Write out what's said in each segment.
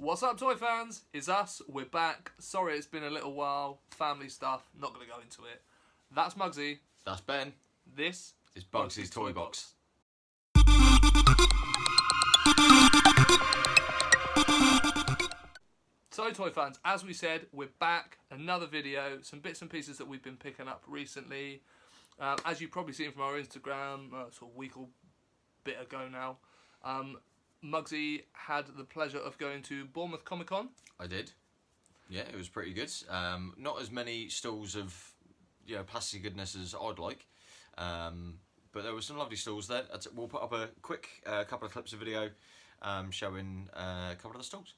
What's up, toy fans? It's us. We're back. Sorry it's been a little while. Family stuff. Not going to go into it. That's Muggsy. That's Ben. This is Bugsy's Toy Box. So, toy fans, as we said, we're back. Another video. Some bits and pieces that we've been picking up recently. As you've probably seen from our Instagram, sort of week or bit ago now, Muggsy had the pleasure of going to Bournemouth Comicon. I did. Yeah, it was pretty good. Not as many stalls of plastic goodness as I'd like, but there were some lovely stalls there. We'll put up a quick couple of clips of video showing a couple of the stalls.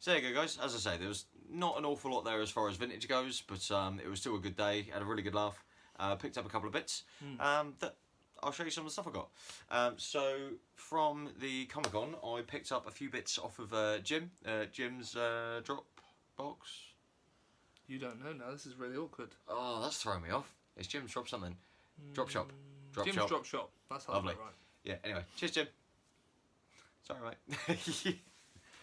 So there you go, guys. As I say, there was not an awful lot there as far as vintage goes, but it was still a good day. Had a really good laugh. Picked up a couple of bits that I'll show you some of the stuff I got. So from the Comic Con, I picked up a few bits off of Jim's drop box. You don't know now. This is really awkward. Oh, that's throwing me off. It's Jim's drop something. Drop shop. Jim's drop shop. That's lovely. Right. Yeah. Anyway, cheers, Jim. Sorry, mate.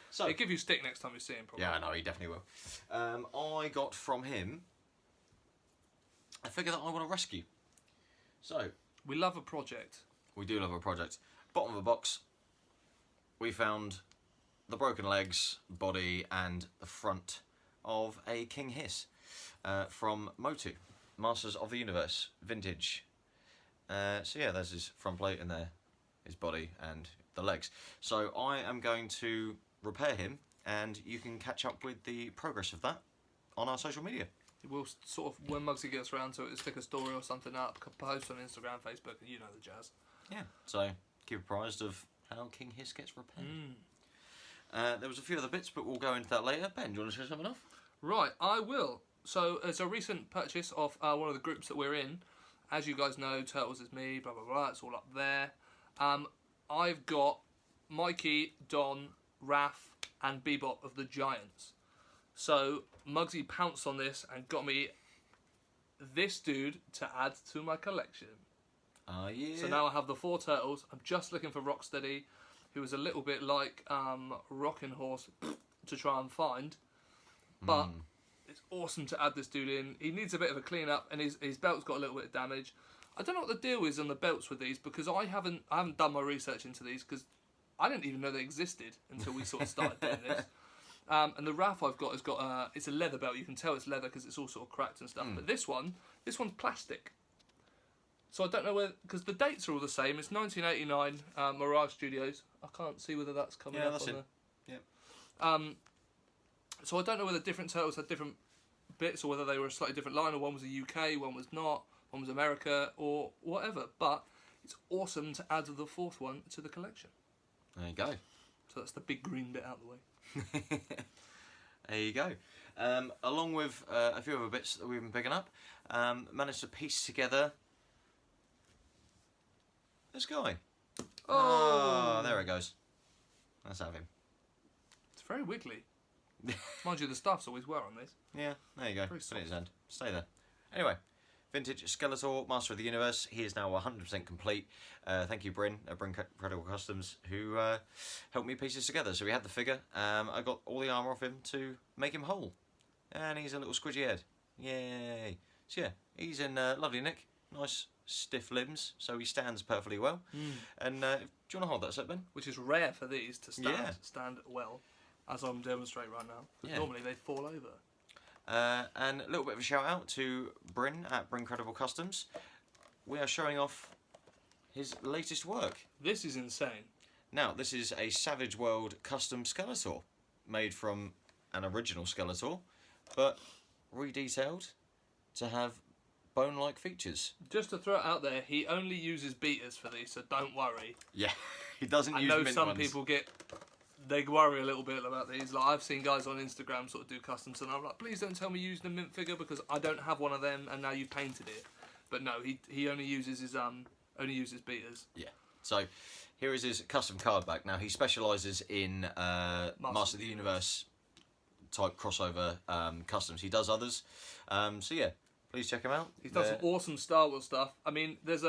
So, he'll give you a stick next time you see him, probably. Yeah, I know, he definitely will. I got from him a figure that I want to rescue. So, we love a project. We do love a project. Bottom of the box, we found the broken legs, body, and the front of a King Hiss from Motu, Masters of the Universe, vintage. So yeah, there's his front plate and there, his body and the legs. So I am going to repair him, and you can catch up with the progress of that on our social media. We'll sort of, when Muggsy gets around to it, stick a story or something up, post on Instagram, Facebook, and you know the jazz. Yeah, so keep apprised of how King Hiss gets repaired. There was a few other bits, but we'll go into that later. Ben, do you want to show something off? Right, I will. So it's a recent purchase of one of the groups that we're in. As you guys know, Turtles is me, blah, blah, blah, it's all up there. I've got Mikey, Don, Raph, and Bebop of the Giants. So Muggsy pounced on this and got me this dude to add to my collection. Yeah. So now I have the 4 turtles. I'm just looking for Rocksteady, who is a little bit like Rockin' Horse to try and find. But it's awesome to add this dude in. He needs a bit of a clean up, and his belt's got a little bit of damage. I don't know what the deal is on the belts with these, because I haven't done my research into these, because I didn't even know they existed until we sort of started doing this. And the Raph I've got has got it's a leather belt. You can tell it's leather because it's all sort of cracked and stuff. But this one's plastic. So I don't know whether, because the dates are all the same. It's 1989, Mirage Studios. I can't see whether that's coming up that's on it. there. Yeah. So I don't know whether different turtles had different bits, or whether they were a slightly different line, or one was a UK, one was not, one was America, or whatever. But it's awesome to add the 4th one to the collection. There you go. So that's the big green bit out of the way. There you go. Along with a few other bits that we've been picking up, managed to piece together this guy. Oh, there it goes. Let's have him. It's very wiggly. Mind you, the stuff's always well on this. Yeah, there you go. Very Put it in his hand. Stay there. Anyway, vintage Skeletor, Master of the Universe. He is now 100% complete. Thank you, Bryn, at Bryn Credible Customs, who helped me piece this together. So we had the figure. I got all the armour off him to make him whole. And he's a little squidgy head. Yay. So yeah, he's in lovely nick. Nice stiff limbs, so he stands perfectly well. And do you want to hold that set, Ben? Which is rare for these to stand well, as I'm demonstrating right now. Because normally they fall over. And a little bit of a shout out to Bryn at Bryn Credible Customs. We are showing off his latest work. This is insane. Now, this is a Savage World custom Skeletor, made from an original Skeletor, but redetailed to have bone-like features. Just to throw it out there, he only uses beaters for these, so don't worry. Yeah, he doesn't use mint ones. I know some people get they worry a little bit about these. Like, I've seen guys on Instagram sort of do customs, and I'm like, please don't tell me you used a mint figure because I don't have one of them, and now you've painted it. But no, he only uses his beaters. Yeah. So here is his custom card back. Now he specialises in Master of the Universe type crossover customs. He does others. So yeah, please check him out. He's done some awesome Star Wars stuff. I mean, there's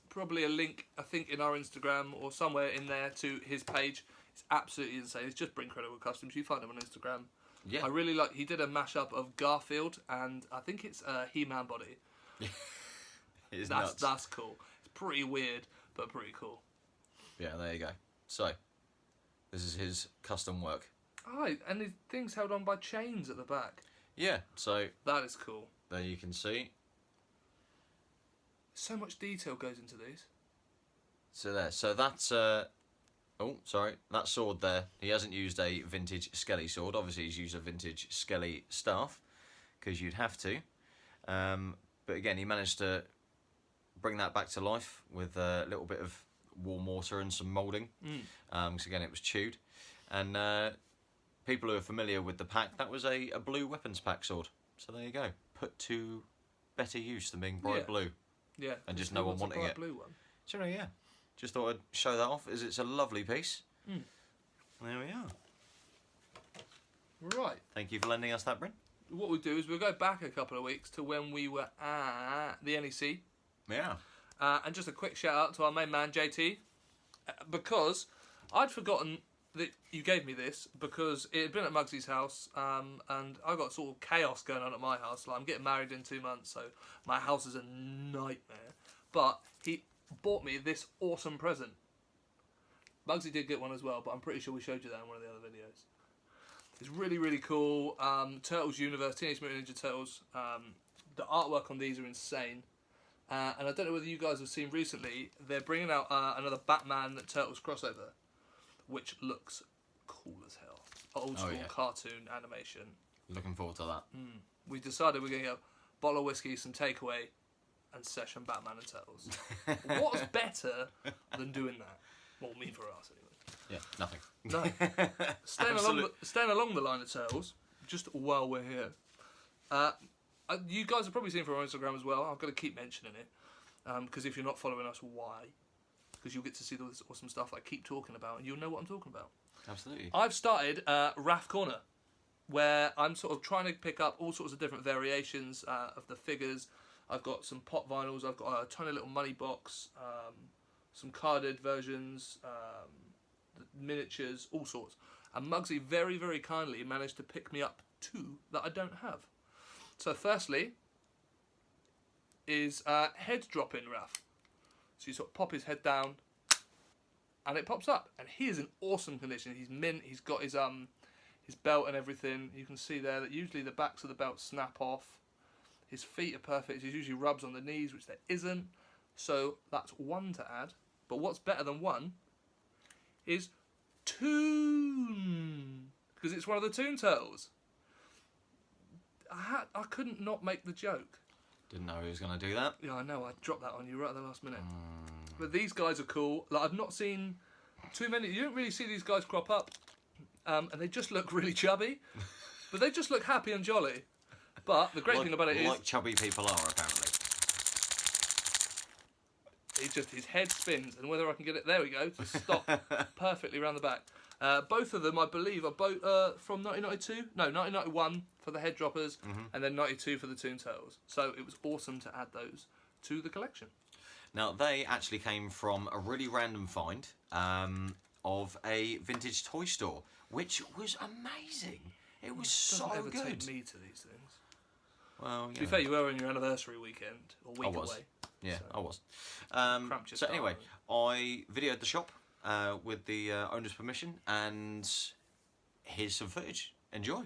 probably a link, I think, in our Instagram or somewhere in there to his page. It's absolutely insane. It's just Incredible Customs. You find him on Instagram. Yeah. I really like. He did a mashup of Garfield and I think it's a He-Man body. It is nuts. That's cool. It's pretty weird, but pretty cool. Yeah, there you go. So this is his custom work. Oh, and his thing's held on by chains at the back. Yeah. So that is cool. there you can see. So much detail goes into these. So there. So that's oh, sorry. That sword there. He hasn't used a vintage Skelly sword. Obviously, he's used a vintage Skelly staff because you'd have to. But again, he managed to bring that back to life with a little bit of warm mortar and some moulding. Because again, it was chewed. And people who are familiar with the pack, that was a blue weapons pack sword. So there you go. Put to better use than being bright blue. Yeah. And just no one wanting it. Blue one. So yeah. Just thought I'd show that off, as it's a lovely piece. There we are. Right. Thank you for lending us that, Bryn. What we'll do is we'll go back a couple of weeks to when we were at the NEC. Yeah. And just a quick shout out to our main man, JT. Because I'd forgotten that you gave me this because it had been at Muggsy's house, and I got sort of chaos going on at my house. Like, I'm getting married in 2 months, so my house is a nightmare. But he bought me this awesome present. Muggsy did get one as well, but I'm pretty sure we showed you that in one of the other videos. It's really, really cool. Turtles Universe, Teenage Mutant Ninja Turtles. The artwork on these are insane. And I don't know whether you guys have seen recently, they're bringing out another Batman Turtles crossover, which looks cool as hell. Old school cartoon animation. Looking forward to that. We decided we're going to get a bottle of whiskey, some takeaway, and session Batman and Turtles. What's better than doing that? Well, me for us, anyway. Yeah, nothing. No. Staying along the line of Turtles, just while we're here. You guys have probably seen from our Instagram as well. I've got to keep mentioning it. Because if you're not following us, why? Because you'll get to see all this awesome stuff I keep talking about, and you'll know what I'm talking about. Absolutely. I've started RAF Corner, where I'm sort of trying to pick up all sorts of different variations of the figures. I've got some pop vinyls, I've got a tiny little money box, some carded versions, miniatures, all sorts. And Muggsy very, very kindly managed to pick me up 2 that I don't have. So firstly is head drop-in Raph. So you sort of pop his head down and it pops up. And he is in awesome condition. He's mint, he's got his belt and everything. You can see there that usually the backs of the belt snap off. His feet are perfect. He usually rubs on the knees, which there isn't. So that's 1 to add. But what's better than 1 is Toon. Because it's one of the Toon Turtles. I couldn't not make the joke. Didn't know he was going to do that. Yeah, I know. I dropped that on you right at the last minute. But these guys are cool. Like, I've not seen too many. You don't really see these guys crop up. And they just look really chubby. But they just look happy and jolly. But the great thing about it is... Like chubby people are, apparently. His head spins. And whether I can get it... There we go. To stop perfectly around the back. Both of them, I believe, are both from 1992. No, 1991 for the head droppers, and then 92 for the Toon Turtles. So it was awesome to add those to the collection. Now, they actually came from a really random find of a vintage toy store, which was amazing. It was so Doesn't ever good. take me to these things. Well, to be fair, you were on your anniversary weekend, or week away. Yeah, so. I was. So anyway, I videoed the shop with the owner's permission, and here's some footage. Enjoy.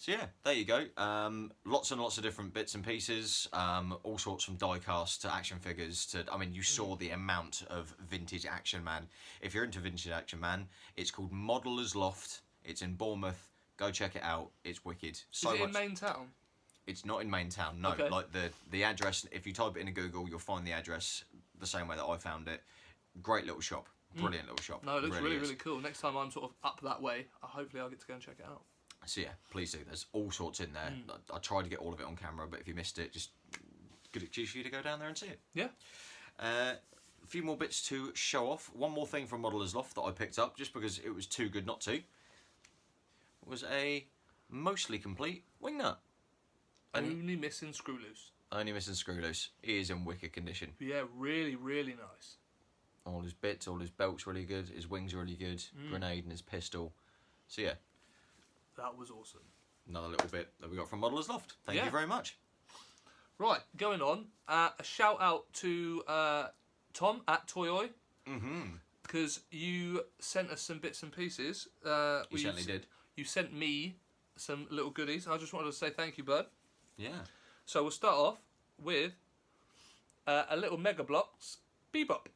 So yeah, there you go. Lots and lots of different bits and pieces. All sorts from die-cast to action figures to... I mean, you saw the amount of vintage Action Man. If you're into vintage Action Man, it's called Modeller's Loft. It's in Bournemouth. Go check it out. It's wicked. So Is it much... in main town? It's not in main town, no. Okay. Like the address, if you type it into Google, you'll find the address the same way that I found it. Great little shop. Brilliant little shop. No, it looks really, is. really cool. Next time I'm sort of up that way, hopefully I'll get to go and check it out. So yeah, please do. There's all sorts in there. I tried to get all of it on camera, but if you missed it, just good excuse for you to go down there and see it. Yeah. A few more bits to show off. One more thing from Modeller's Loft that I picked up, just because it was too good not to, was a mostly complete wingnut. Only missing screw loose. Only missing screw loose. He is in wicked condition. Yeah, really, really nice. All his bits, all his belts really good, his wings are really good, grenade and his pistol. So yeah, That was awesome. another little bit that we got from Modeller's Loft. Thank Yeah. you very much. Right, going on. A shout out to Tom at Toyoi, because you sent us some bits and pieces. You certainly did. You sent me some little goodies. I just wanted to say thank you, bud. Yeah. So we'll start off with a little Mega Bloks Bebop,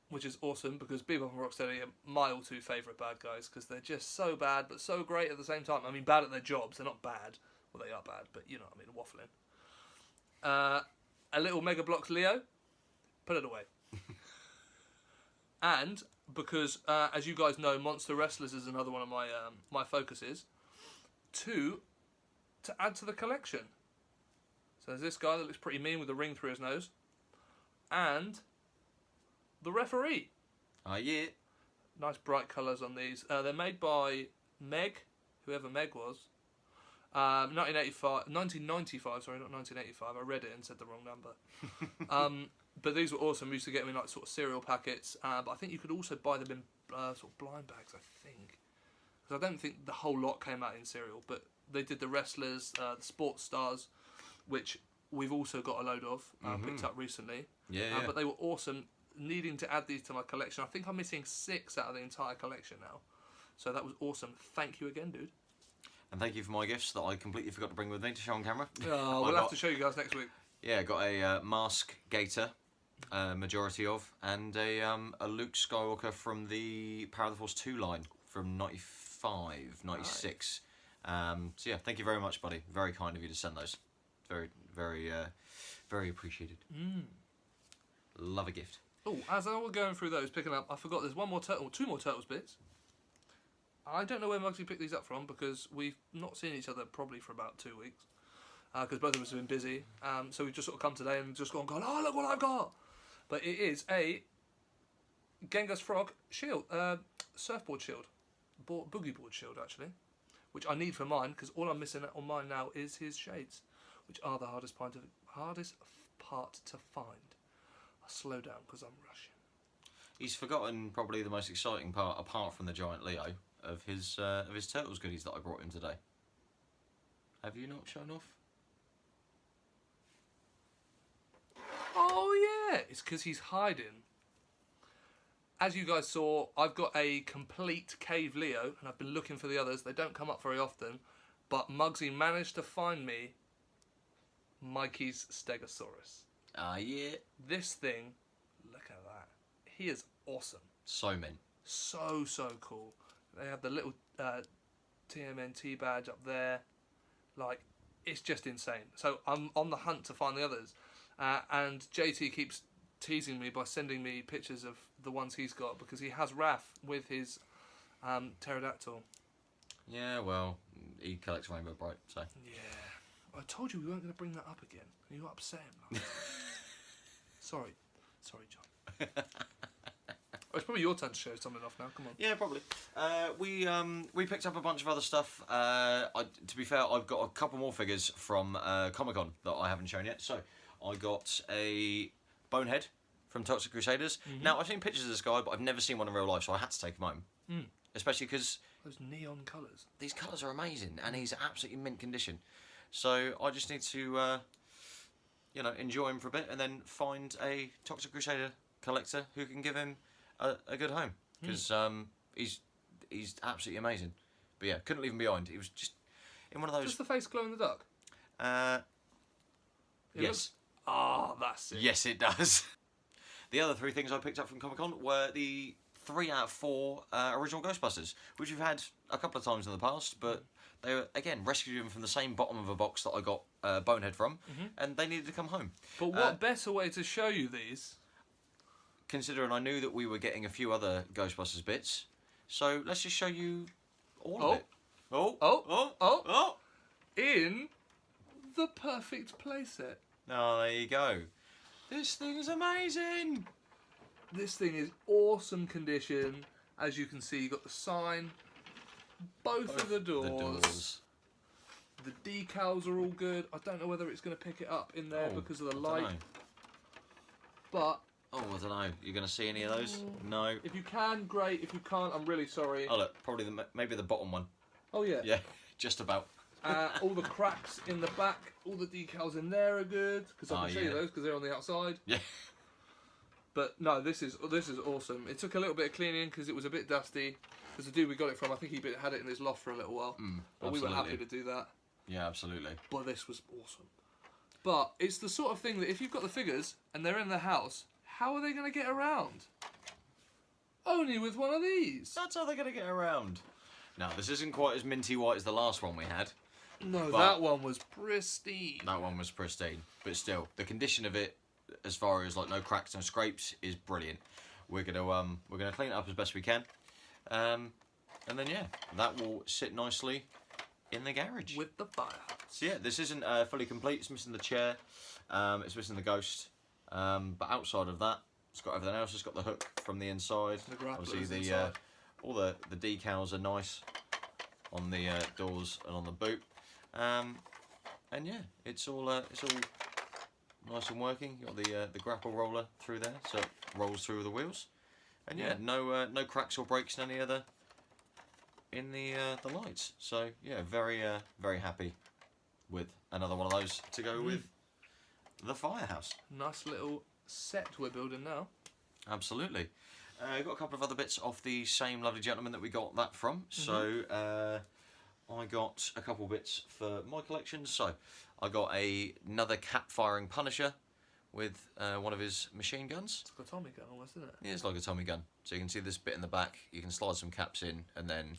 which is awesome because Bebop and Rocksteady are my all two favourite bad guys because they're just so bad but so great at the same time. I mean, bad at their jobs. They're not bad. Well, they are bad, but you know what I mean, waffling. A little Mega Bloks Leo, put it away. And because, as you guys know, Monster Wrestlers is another one of my my focuses. Two, to add to the collection. So there's this guy that looks pretty mean with a ring through his nose. And the referee. Yeah. Nice bright colours on these. They're made by Meg, whoever Meg was. 1995, sorry, not 1985. I read it and said the wrong number. But these were awesome. We used to get them in like sort of cereal packets. But I think you could also buy them in sort of blind bags, I think. Because I don't think the whole lot came out in cereal. But they did the wrestlers, the sports stars, which we've also got a load of, picked up recently. Yeah. But they were awesome. Needing to add these to my collection. I think I'm missing 6 out of the entire collection now. So that was awesome. Thank you again, dude. And thank you for my gifts that I completely forgot to bring with me to show on camera. Oh, we'll have to show you guys next week. Yeah, got a Mask Gator, majority of, and a Luke Skywalker from the Power of the Force 2 line from 95, 96. So yeah, thank you very much, buddy. Very kind of you to send those. Very, very, very appreciated. Love a gift. Oh, as I was going through those, picking up, I forgot there's two more Turtles bits. I don't know where Muggsy picked these up from because we've not seen each other probably for about 2 weeks. Because both of us have been busy. So we've just sort of come today and just gone, oh, look what I've got! But it is a Genghis Frog shield, surfboard shield. Boogie board shield, actually. Which I need for mine because all I'm missing on mine now is his shades, which are the hardest part to find. I'll slow down because I'm rushing. He's forgotten probably the most exciting part, apart from the giant Leo, of his Turtles goodies that I brought him today. Have you not shown off? Oh yeah, it's because he's hiding. As you guys saw, I've got a complete Cave Leo, and I've been looking for the others. They don't come up very often, but Muggsy managed to find me Mikey's Stegosaurus. Yeah. This thing, look at that. He is awesome. So mint. So cool. They have the little TMNT badge up there. Like, it's just insane. So I'm on the hunt to find the others. And JT keeps teasing me by sending me pictures of the ones he's got because he has Raph with his pterodactyl. Yeah, well, he collects Rainbow Bright, so. Yeah. I told you we weren't going to bring that up again. You got upset. Sorry, John. It's probably your turn to show something off now. Come on. Yeah, probably. We picked up a bunch of other stuff. To be fair, I've got a couple more figures from Comicon that I haven't shown yet. So I got a Bonehead from Toxic Crusaders. Now I've seen pictures of this guy, but I've never seen one in real life, so I had to take him home. Especially because those neon colours. These colours are amazing, and he's absolutely mint condition. So I just need to, enjoy him for a bit, and then find a Toxic Crusader collector who can give him a good home, because he's absolutely amazing. But yeah, couldn't leave him behind. in one of those. Does the face glow in the dark? Yes. That's it. Yes, it does. The other 3 things I picked up from Comic-Con were the 3 out of 4 original Ghostbusters, which we've had a couple of times in the past, but they were, again, rescued them from the same bottom of a box that I got Bonehead from, and they needed to come home. But what better way to show you these? Considering I knew that we were getting a few other Ghostbusters bits, so let's just show you all of it. Oh! In the perfect playset. Oh, there you go. This thing is amazing. This thing is awesome condition. As you can see, you got the sign, both of the doors. The decals are all good. I don't know whether it's going to pick it up in there because of the light. But I don't know. You're going to see any of those? No. If you can, great. If you can't, I'm really sorry. Oh look, probably maybe the bottom one. Oh yeah. Yeah, just about. All the cracks in the back, all the decals in there are good because I can show you those because they're on the outside. Yeah. But no, this is awesome. It took a little bit of cleaning because it was a bit dusty. Because the dude we got it from, I think he had it in his loft for a little while. But we were happy to do that. Yeah, absolutely. But this was awesome. But it's the sort of thing that if you've got the figures and they're in the house, how are they going to get around? Only with one of these. That's how they're going to get around. Now, this isn't quite as minty white as the last one we had. No, that one was pristine. That one was pristine. But still, the condition of it, as far as like no cracks, no scrapes, is brilliant. We're gonna clean it up as best we can. And then yeah, that will sit nicely in the garage. With the firehouse. So yeah, this isn't fully complete. It's missing the chair. It's missing the ghost. But outside of that, it's got everything else. It's got the hook from the inside. The Obviously, inside. All the decals are nice on the doors and on the boot. And yeah, it's all nice and working. You got the grapple roller through there, so it rolls through the wheels. And yeah, no cracks or breaks in any other in the lights. So yeah, very happy with another one of those to go with the firehouse. Nice little set we're building now. Absolutely. Got a couple of other bits off the same lovely gentleman that we got that from. So I got a couple bits for my collection. So I got another cap-firing Punisher with one of his machine guns. It's like a Tommy gun almost, isn't it? Yeah, it's like a Tommy gun. So you can see this bit in the back. You can slide some caps in and then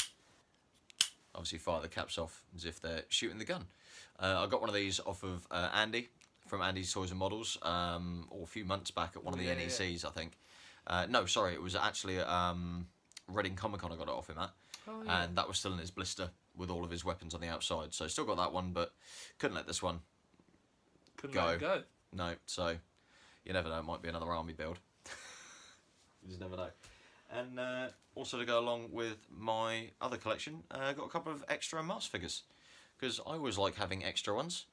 obviously fire the caps off as if they're shooting the gun. I got one of these off of Andy from Andy's Toys and Models a few months back at one of the NECs, I think. No, sorry, it was actually at Reading Comicon I got it off him at. Oh, yeah. And that was still in his blister with all of his weapons on the outside. So still got that one, but couldn't let this one Let it go. No, so you never know, it might be another army build. You just never know. And also to go along with my other collection, I got a couple of extra mask figures. Because I always like having extra ones.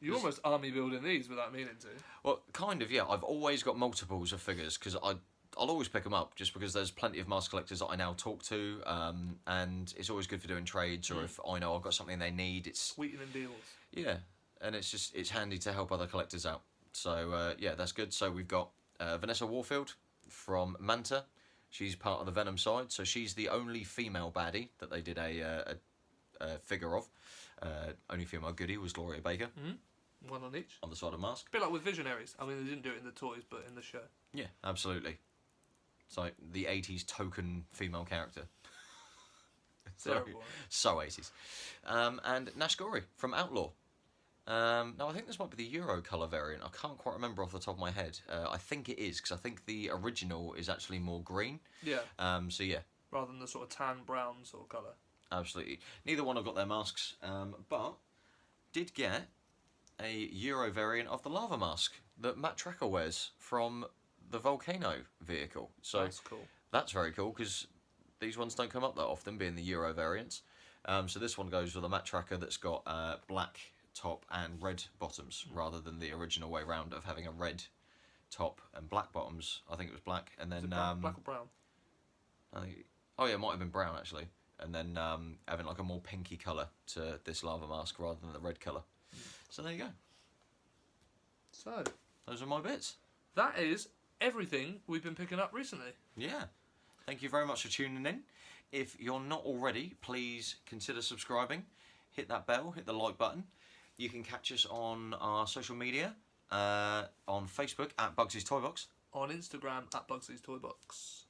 You're almost army building these without meaning to. Well, kind of, yeah. I've always got multiples of figures because I'll always pick them up just because there's plenty of mask collectors that I now talk to, and it's always good for doing trades or if I know I've got something they need. It's sweetening deals. Yeah, and it's handy to help other collectors out. So yeah, that's good. So we've got Vanessa Warfield from Manta. She's part of the Venom side, so she's the only female baddie that they did a figure of. Only female goodie was Gloria Baker. One on each. On the side of mask. A bit like with Visionaries. I mean, they didn't do it in the toys, but in the show. Yeah, absolutely. It's like the 80s token female character. So 80s. And Nash Gori from Outlaw. Now, I think this might be the Euro colour variant. I can't quite remember off the top of my head. I think it is, because I think the original is actually more green. Yeah. So, yeah. Rather than the sort of tan brown sort of colour. Absolutely. Neither one have got their masks, but did get a Euro variant of the lava mask that Matt Tracker wears from the Volcano vehicle. So that's cool. That's very cool because these ones don't come up that often, being the Euro variants. So this one goes with a Matt Tracker that's got black top and red bottoms, rather than the original way round of having a red top and black bottoms. I think it was black, and then black or brown. Oh yeah, it might have been brown actually, and then having like a more pinky colour to this lava mask rather than the red colour. So there you go. So those are my bits. That is everything we've been picking up recently. Yeah. Thank you very much for tuning in. If you're not already, please consider subscribing. hit that bell, hit the like button. You can catch us on our social media, on Facebook at Bugsy's Toy Box. On Instagram at Bugsy's Toy Box.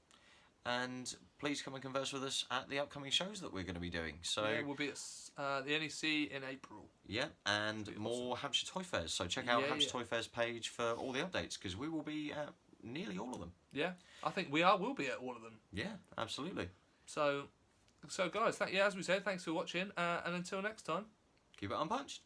And please come and converse with us at the upcoming shows that we're going to be doing. So yeah, we'll be at the NEC in April. Yeah, and more awesome. Hampshire Toy Fairs. So check out Hampshire Toy Fairs page for all the updates, because we will be at nearly all of them. Yeah, I think will be at all of them. Yeah, absolutely. So guys, as we said, thanks for watching, and until next time, keep it unpunched.